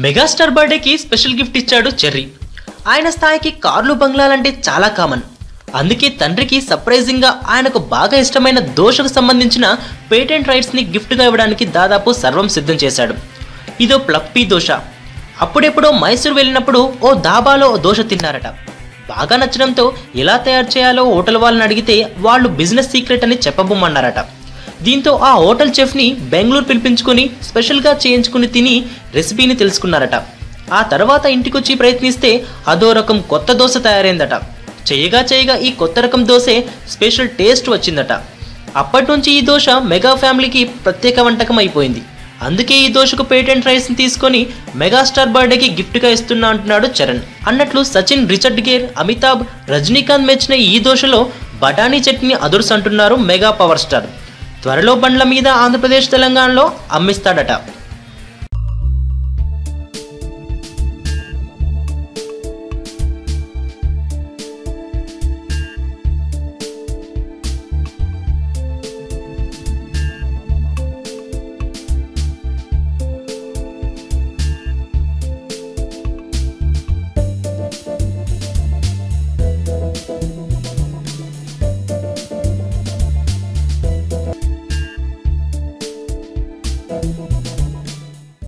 Megastar బర్త్డేకి special gift ఇచ్చాడు cherry. ఆయన స్థాయికి కార్లు బంగ్లాలంటే చాలా కామన్. అందుకే తండ్రికి సర్ప్రైజింగ్గా ఆయనకు బాగా ఇష్టమైన దోశకు సంబంధించిన పేటెంట్ రైట్స్ని గిఫ్ట్గా ఇవ్వడానికి దాదాపు సర్వం సిద్ధం చేశాడు. ఇదో ప్లప్పీ దోశ. అప్పుడెప్పుడో మైసూర్ వెళ్ళినప్పుడు ఓ దాబాలో ఓ దోశ తిన్నారట. బాగా నచ్చడంతో ఎలా తయారు చేయాలో హోటల్ వాళ్ళని అడిగితే వాళ్ళు బిజినెస్ సీక్రెట్ అని చెప్పబోమన్నారట. దీంతో ఆ హోటల్ చెఫ్ని బెంగళూరు పిలిపించుకొని స్పెషల్గా చేయించుకుని తిని రెసిపీని తెలుసుకున్నారట. ఆ తర్వాత ఇంటికొచ్చి ప్రయత్నిస్తే అదో రకం కొత్త దోశ తయారైందట. చేయగా ఈ కొత్త రకం దోశే స్పెషల్ టేస్ట్ వచ్చిందట. అప్పటి నుంచి ఈ దోశ మెగా ఫ్యామిలీకి ప్రత్యేక వంటకం అయిపోయింది. అందుకే ఈ దోశకు పేటెంట్ రైట్స్ని తీసుకొని మెగాస్టార్ బర్త్డేకి గిఫ్ట్గా ఇస్తున్నా అంటున్నాడు చరణ్. అన్నట్లు సచిన్, రిచర్డ్ గేర్, అమితాబ్, రజనీకాంత్ మెచ్చిన ఈ దోశలో బఠానీ చట్నీ అదుర్స్ అంటున్నారు మెగా పవర్ స్టార్. త్వరలో బండ్ల మీద ఆంధ్రప్రదేశ్, తెలంగాణలో అమ్మిస్తాడట.